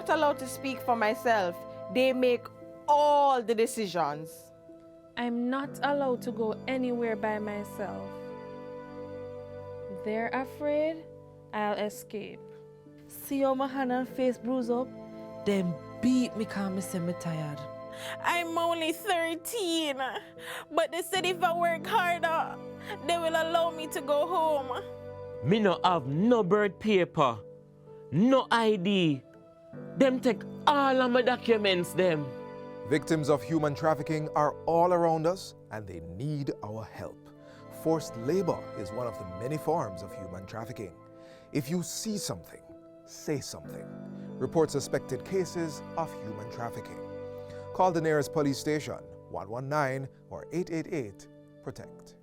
not allowed to speak for myself. They make all the decisions. I'm not allowed to go anywhere by myself. They're afraid I'll escape. See how my hand and face bruise up? Them beat me cause me say me tired. I'm only 13, but they said if I work harder, they will allow me to go home. Me no have no birth paper, no ID. Them take all of my documents, them. Victims of human trafficking are all around us and they need our help. Forced labor is one of the many forms of human trafficking. If you see something, say something. Report suspected cases of human trafficking. Call the nearest police station, 119 or 888-PROTECT.